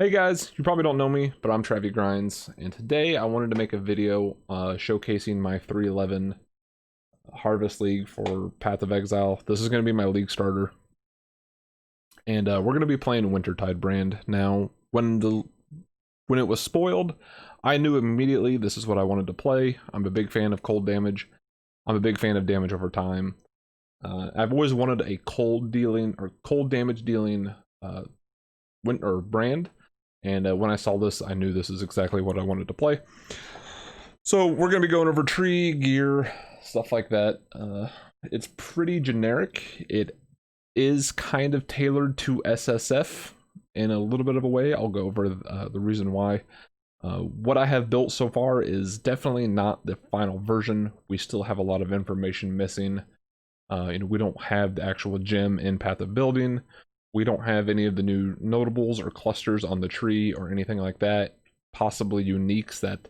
Hey guys, you probably don't know me, but I'm Trevi Grinds, and today I wanted to make a video showcasing my 311 Harvest League for Path of Exile. This is going to be my league starter, and we're going to be playing Wintertide brand. Now, when it was spoiled, I knew immediately this is what I wanted to play. I'm a big fan of cold damage. I'm a big fan of damage over time. I've always wanted a cold damage dealing brand. And when I saw this, I knew this is exactly what I wanted to play. So we're going to be going over tree, gear, stuff like that. It's pretty generic. It is kind of tailored to SSF in a little bit of a way. I'll go over the reason why. What I have built so far is definitely not the final version. We still have a lot of information missing. We don't have the actual gem in Path of Building. We don't have any of the new notables or clusters on the tree or anything like that. Possibly uniques that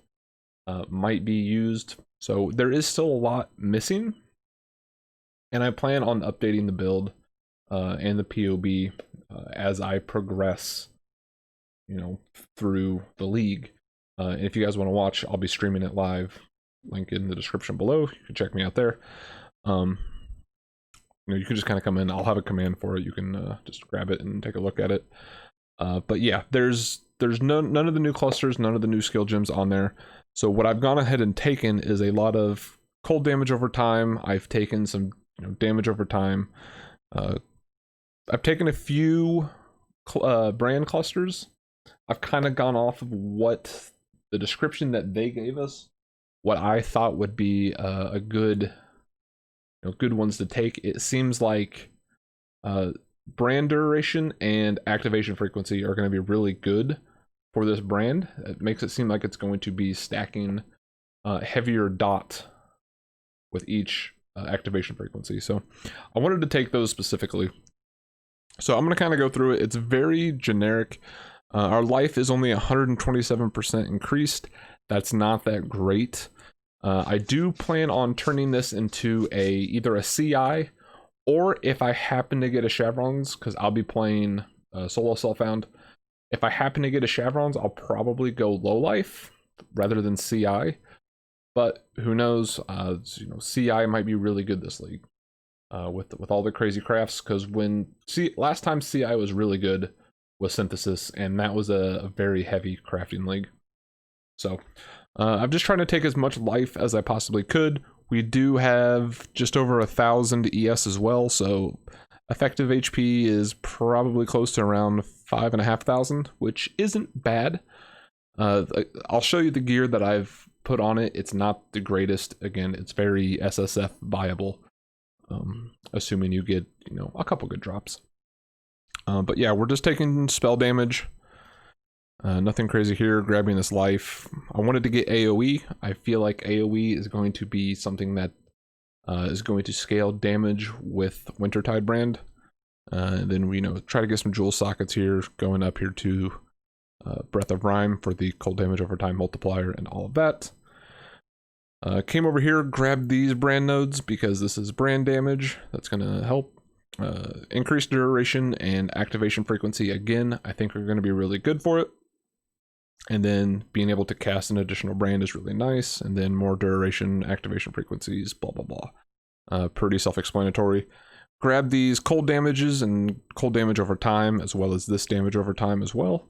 might be used. So there is still a lot missing. And I plan on updating the build and the POB as I progress, through the league. And if you guys want to watch, I'll be streaming it live. Link in the description below. You can check me out there. You can just kind of come in. I'll have a command for it. You can just grab it and take a look at it. But yeah, there's none of the new clusters, none of the new skill gems on there. So what I've gone ahead and taken is a lot of cold damage over time. I've taken some damage over time. I've taken a few brand clusters. I've kind of gone off of what the description that they gave us, what I thought would be a good ones to take. It seems like brand duration and activation frequency are going to be really good for this brand. It makes it seem like it's going to be stacking heavier dot with each activation frequency. So I wanted to take those specifically. So I'm going to kind of go through it. It's very generic. Our life is only 127% increased. That's not that great. I do plan on turning this into either a CI, or if I happen to get a Chevrons, because I'll be playing solo self-found. If I happen to get a Chevrons, I'll probably go low life rather than CI. But who knows? CI might be really good this league with all the crazy crafts. Because last time CI was really good was Synthesis, and that was a very heavy crafting league. So I'm just trying to take as much life as I possibly could. We do have just over 1,000 ES as well, so effective HP is probably close to around 5,500, which isn't bad. I'll show you the gear that I've put on it. It's not the greatest. Again, it's very SSF viable, assuming you get a couple good drops. But yeah, we're just taking spell damage. Nothing crazy here, grabbing this life. I wanted to get AoE. I feel like AoE is going to be something that is going to scale damage with Wintertide brand. Then we try to get some jewel sockets here, going up here to Breath of Rhyme for the cold damage over time multiplier and all of that. Came over here, grabbed these brand nodes because this is brand damage. That's going to help. Increased duration and activation frequency, again, I think are going to be really good for it. And then being able to cast an additional brand is really nice. And then more duration, activation frequencies, blah, blah, blah. Pretty self-explanatory. Grab these cold damages and cold damage over time, as well as this damage over time as well.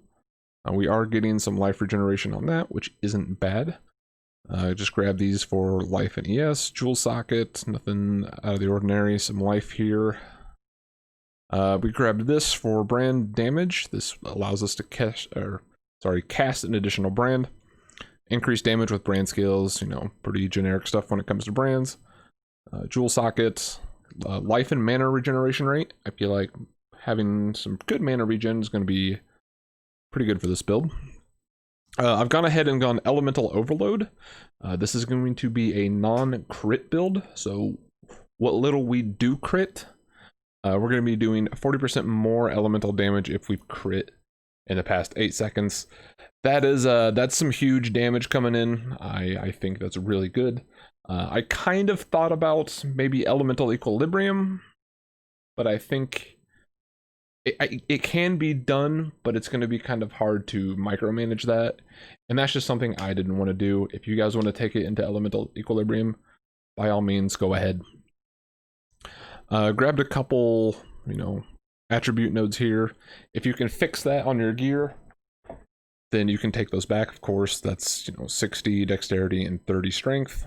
We are getting some life regeneration on that, which isn't bad. Just grab these for life and ES. Jewel socket, nothing out of the ordinary. Some life here. We grabbed this for brand damage. This allows us to cast an additional brand. Increased damage with brand skills, pretty generic stuff when it comes to brands. Jewel socket, life and mana regeneration rate. I feel like having some good mana regen is going to be pretty good for this build. I've gone ahead and gone Elemental Overload. This is going to be a non-crit build, so what little we do crit, we're going to be doing 40% more elemental damage if we've crit in the past 8 seconds. That's some huge damage coming in. I think that's really good. I kind of thought about maybe Elemental Equilibrium, but I think it can be done, but it's going to be kind of hard to micromanage that. And that's just something I didn't want to do. If you guys want to take it into elemental equilibrium, by all means, go ahead. Grabbed a couple, attribute nodes here. If you can fix that on your gear, then you can take those back, of course. That's, 60 dexterity and 30 strength.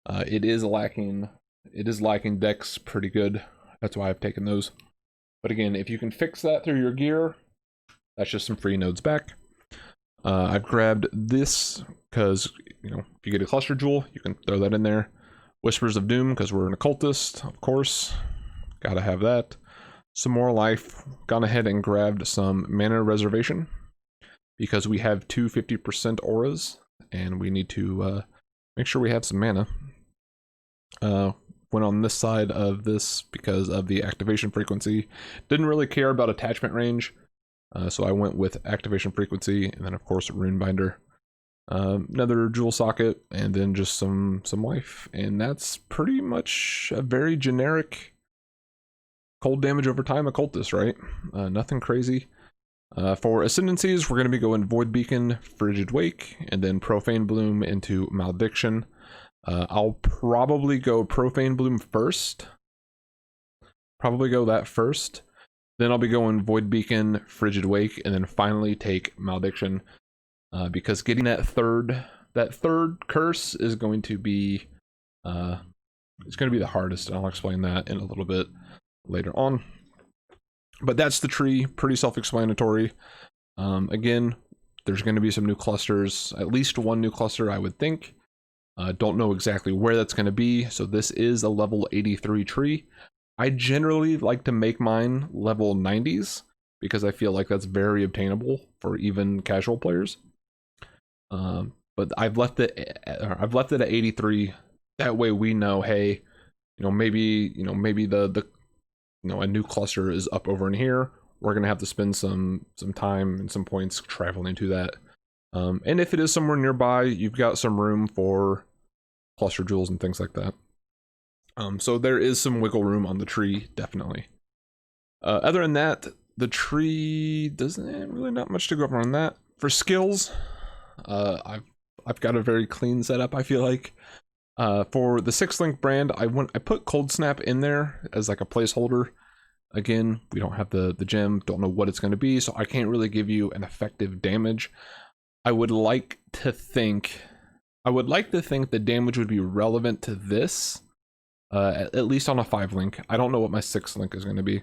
It is lacking dex pretty good. That's why I've taken those. But again, if you can fix that through your gear, that's just some free nodes back. I've grabbed this because, if you get a cluster jewel, you can throw that in there. Whispers of Doom, because we're an occultist, of course. Gotta have that. Some more life. Gone ahead and grabbed some mana reservation, because we have two 50% auras, and we need to make sure we have some mana. Went on this side of this because of the activation frequency. Didn't really care about attachment range, so I went with activation frequency, and then of course Rune Binder. Another jewel socket, and then just some life, and that's pretty much a very generic cold damage over time occultist, right? Nothing crazy. For Ascendancies, we're going to be going Void Beacon, Frigid Wake, and then Profane Bloom into Malediction. I'll probably go Profane Bloom first. Probably go that first. Then I'll be going Void Beacon, Frigid Wake, and then finally take Malediction. Because getting that third curse is going to be it's going to be the hardest, and I'll explain that in a little bit later on. But that's the tree, pretty self-explanatory. Again, there's going to be some new clusters, at least one new cluster, I would think. Don't know exactly where that's going to be, so this is a level 83 tree. I generally like to make mine level 90s, because I feel like that's very obtainable for even casual players. But I've left it at 83. That way we know, hey, maybe the a new cluster is up over in here. We're gonna have to spend some time and some points traveling to that. And if it is somewhere nearby, you've got some room for cluster jewels and things like that. So there is some wiggle room on the tree, definitely. Other than that, the tree doesn't really not much to go over on that. For skills, I've got a very clean setup, I feel like. For the 6-link brand, I put Cold Snap in there as like a placeholder. Again, we don't have the gem, don't know what it's going to be, so I can't really give you an effective damage. I would like to think the damage would be relevant to this, at least on a 5-link. I don't know what my 6-link is going to be.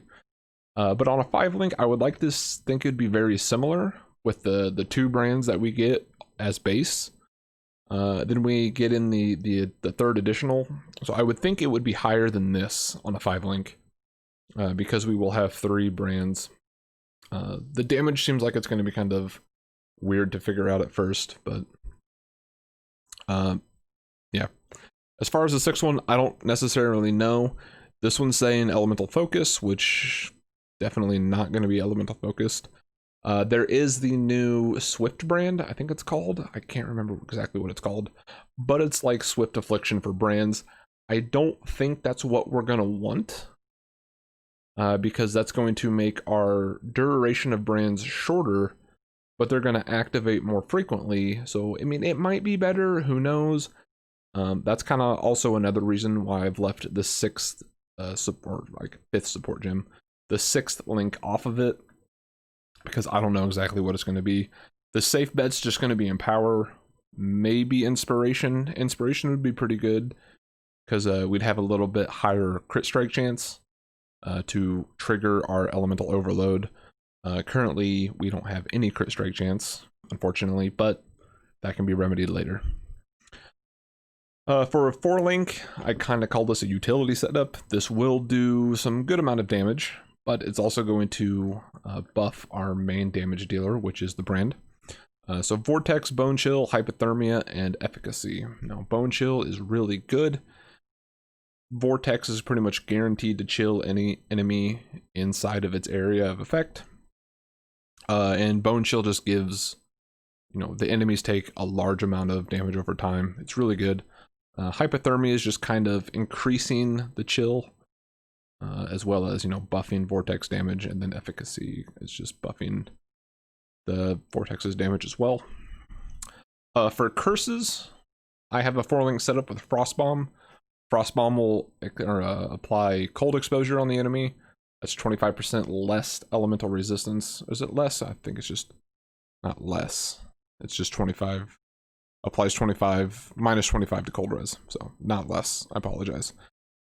But on a 5-link, I would like to think it'd be very similar with the 2 brands that we get as base. Then we get in the 3rd additional. So I would think it would be higher than this on a 5-link. Because we will have 3 brands. The damage seems like it's going to be kind of weird to figure out at first, but yeah. As far as the 6th one, I don't necessarily know. This one's saying elemental focus, which definitely not going to be elemental focused. There is the new Swift brand, I think it's called. I can't remember exactly what it's called, but it's like Swift Affliction for brands. I don't think that's what we're going to want, because that's going to make our duration of brands shorter, but they're going to activate more frequently. So, I mean, it might be better, who knows? That's kind of also another reason why I've left the 6th support, like 5th support gem, the 6th link off of it, because I don't know exactly what it's going to be. The safe bet's just going to be Empower, maybe Inspiration. Inspiration would be pretty good, because we'd have a little bit higher crit strike chance to trigger our elemental overload. Currently, we don't have any crit strike chance, unfortunately, but that can be remedied later. For a 4-link, I kind of call this a utility setup. This will do some good amount of damage, but it's also going to buff our main damage dealer, which is the brand. So Vortex, Bone Chill, Hypothermia, and Efficacy. Now, Bone Chill is really good. Vortex is pretty much guaranteed to chill any enemy inside of its area of effect. And Bone Chill just gives, the enemies take a large amount of damage over time. It's really good. Hypothermia is just kind of increasing the chill. as well as, you know, buffing vortex damage, and then efficacy is just buffing the vortex's damage as well. For curses, I have a 4-link setup with Frostbomb. Frostbomb will apply cold exposure on the enemy. That's 25% less elemental resistance. Is it less? I think it's just not less. It's just 25. Applies 25, minus 25 to cold res. So not less. I apologize.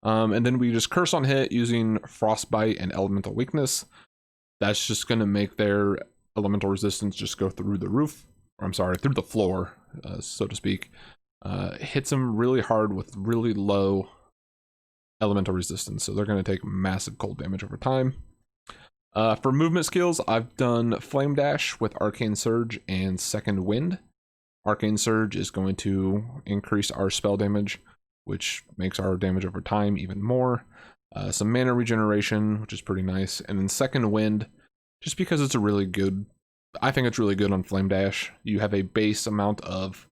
And then we just curse on hit using Frostbite and Elemental Weakness. That's just going to make their elemental resistance just go through the roof. Or I'm sorry, through the floor, so to speak. Hits them really hard with really low elemental resistance, so they're going to take massive cold damage over time. For movement skills, I've done Flame Dash with Arcane Surge and Second Wind. Arcane Surge is going to increase our spell damage, which makes our damage over time even more. Some mana regeneration, which is pretty nice. And then Second Wind, just because it's a really good, I think it's really good on Flame Dash. You have a base amount of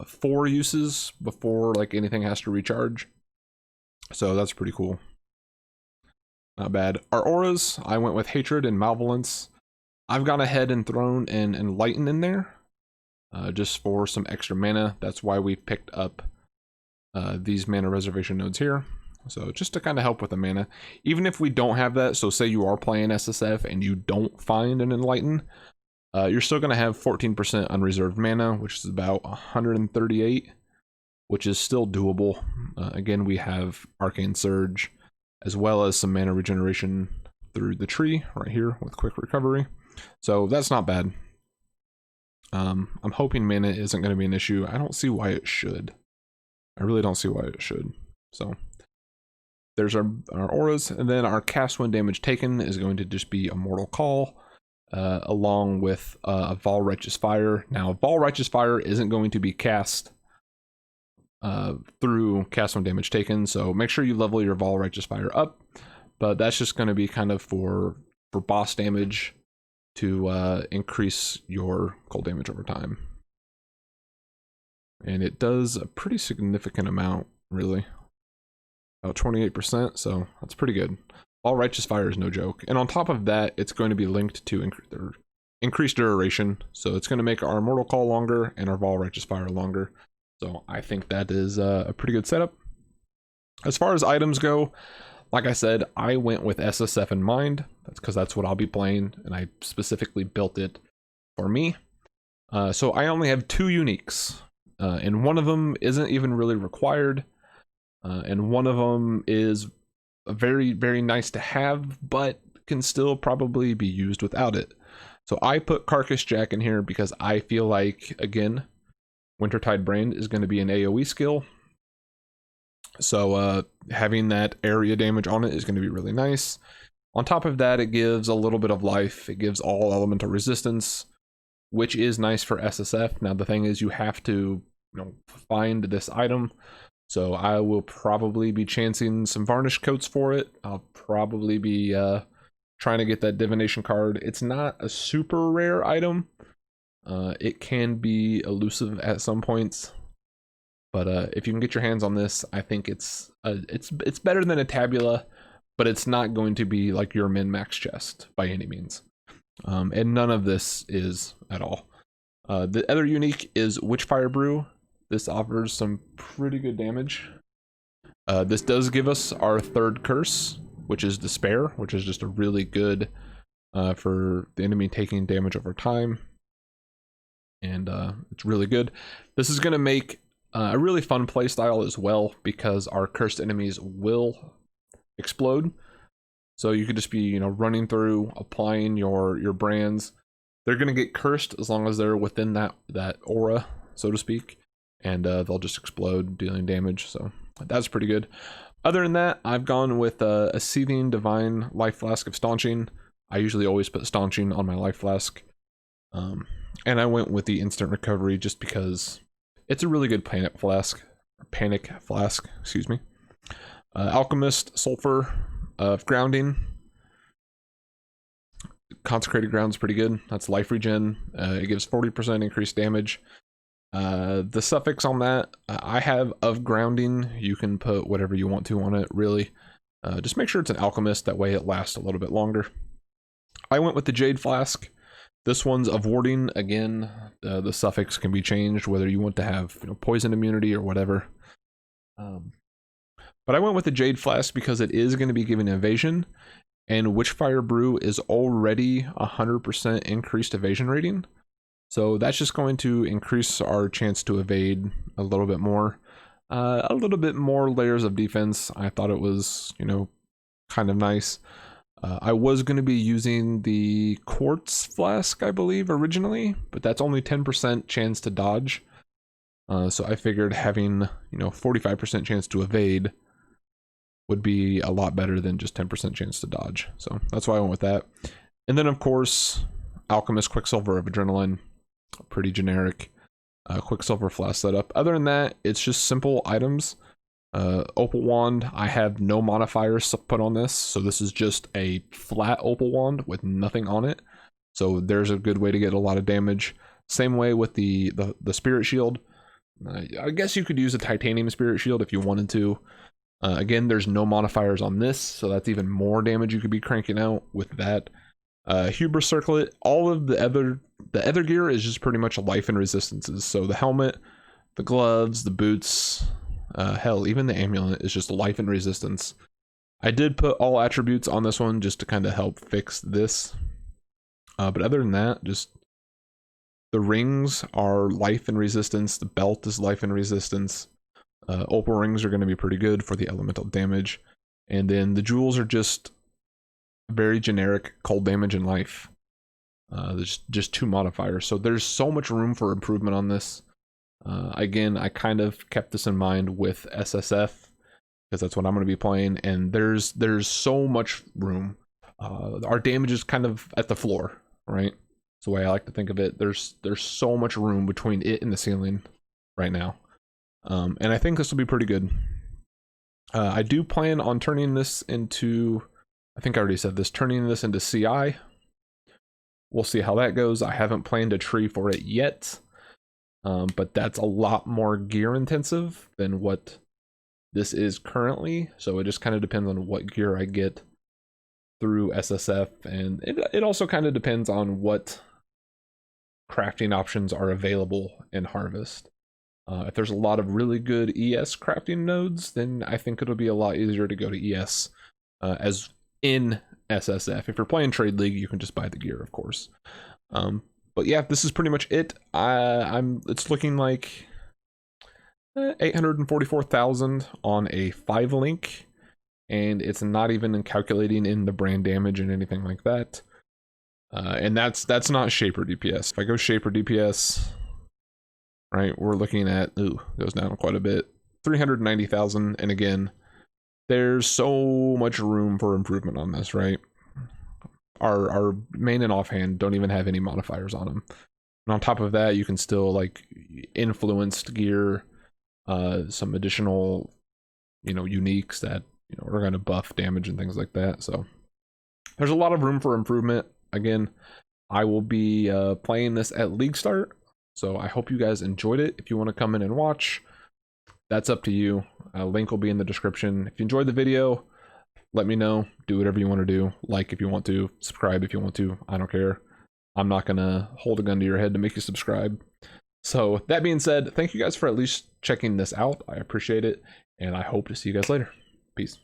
4 uses before like anything has to recharge. So that's pretty cool. Not bad. Our auras, I went with Hatred and Malevolence. I've gone ahead and thrown an Enlighten in there. Just for some extra mana. That's why we picked up these mana reservation nodes here. So just to kind of help with the mana. Even if we don't have that, so say you are playing SSF and you don't find an Enlighten, you're still going to have 14% unreserved mana, which is about 138, which is still doable. Again, we have Arcane Surge, as well as some mana regeneration through the tree right here with quick recovery. So that's not bad. I'm hoping mana isn't going to be an issue. I don't see why it should. I really don't see why it should. So there's our auras, and then our cast when damage taken is going to just be a Mortal Call, along with a Vol Righteous Fire. Now, Vol Righteous Fire isn't going to be cast through cast when damage taken, so make sure you level your Vol Righteous Fire up, but that's just going to be kind of for boss damage to increase your cold damage over time. And it does a pretty significant amount, really. About 28%, so that's pretty good. All Righteous Fire is no joke. And on top of that, it's going to be linked to increased duration, so it's going to make our Mortal Call longer and our Vol Righteous Fire longer. So I think that is a pretty good setup. As far as items go, like I said, I went with SSF in mind. That's because that's what I'll be playing, and I specifically built it for me. So I only have 2 uniques, and one of them isn't even really required, and one of them is very, very nice to have, but can still probably be used without it. So I put Carcass Jack in here because I feel like, again, Wintertide Brand is going to be an AoE skill. So having that area damage on it is going to be really nice. On top of that, it gives a little bit of life. It gives all elemental resistance, which is nice for SSF. Now the thing is, you have to, find this item. So I will probably be chancing some varnish coats for it. I'll probably be trying to get that divination card. It's not a super rare item. It can be elusive at some points. But if you can get your hands on this, I think it's better than a tabula, but it's not going to be like your min-max chest by any means. And none of this is at all. The other unique is Witchfire Brew. This offers some pretty good damage. This does give us our 3rd curse, which is Despair, which is just a really good for the enemy taking damage over time. And it's really good. This is going to make a really fun playstyle as well, because our cursed enemies will explode. So you could just be, running through, applying your brands. They're going to get cursed as long as they're within that aura, so to speak. And they'll just explode, dealing damage. So that's pretty good. Other than that, I've gone with a Seething Divine Life Flask of Staunching. I usually always put Staunching on my Life Flask. And I went with the Instant Recovery just because it's a really good panic flask, excuse me. Alchemist Sulfur of Grounding. Consecrated Ground's pretty good. That's life regen. It gives 40% increased damage. The suffix on that, I have of Grounding. You can put whatever you want to on it, really. Just make sure it's an Alchemist, that way it lasts a little bit longer. I went with the Jade Flask. This one's of warding. Again, the suffix can be changed, whether you want to have poison immunity or whatever. But I went with the Jade Flask because it is going to be giving evasion, and Witchfire Brew is already 100% increased evasion rating. So that's just going to increase our chance to evade a little bit more. A little bit more layers of defense. I thought it was, kind of nice. I was going to be using the Quartz Flask, I believe, originally, but that's only 10% chance to dodge. So I figured having, 45% chance to evade would be a lot better than just 10% chance to dodge. So that's why I went with that. And then, of course, Alchemist Quicksilver of Adrenaline. Pretty generic Quicksilver Flask setup. Other than that, it's just simple items. Opal Wand, I have no modifiers put on this, so this is just a flat Opal Wand with nothing on it. So there's a good way to get a lot of damage. Same way with the Spirit Shield. I guess you could use a Titanium Spirit Shield if you wanted to. Again, there's no modifiers on this, so that's even more damage you could be cranking out with that. Hubris Circlet, all of the other gear is just pretty much life and resistances. So the helmet, the gloves, the boots, hell, even the amulet is just life and resistance. I did put all attributes on this one just to kind of help fix this. But other than that, just the rings are life and resistance. The belt is life and resistance. Opal rings are going to be pretty good for the elemental damage. And then the jewels are just very generic cold damage and life. There's just 2 modifiers, so there's so much room for improvement on this. Again, I kind of kept this in mind with SSF because that's what I'm going to be playing, and there's so much room. Our damage is kind of at the floor, right? That's the way I like to think of it. There's so much room between it and the ceiling right now, and I think this will be pretty good. I do plan on turning this into, I think I already said this, turning this into CI. We'll see how that goes. I haven't planned a tree for it yet, but that's a lot more gear intensive than what this is currently. So it just kind of depends on what gear I get through SSF, and it also kind of depends on what crafting options are available in Harvest. If there's a lot of really good ES crafting nodes, then I think it'll be a lot easier to go to ES as in SSF. If you're playing Trade League, you can just buy the gear, of course. But yeah, this is pretty much it. It's looking like 844,000 on a 5-link, and it's not even calculating in the brand damage and anything like that. And that's not Shaper DPS. If I go Shaper DPS, right, we're looking at, goes down quite a bit, 390,000, and again, there's so much room for improvement on this, right? Our main and offhand don't even have any modifiers on them. And on top of that, you can still like influenced gear, some additional, uniques that are going to buff damage and things like that. So there's a lot of room for improvement. Again, I will be playing this at League Start, so I hope you guys enjoyed it. If you want to come in and watch, that's up to you. Link will be in the description. If you enjoyed the video, let me know. Do whatever you want to do. Like if you want to, subscribe if you want to. I don't care. I'm not gonna hold a gun to your head to make you subscribe. So that being said, thank you guys for at least checking this out. I appreciate it, and I hope to see you guys later. Peace.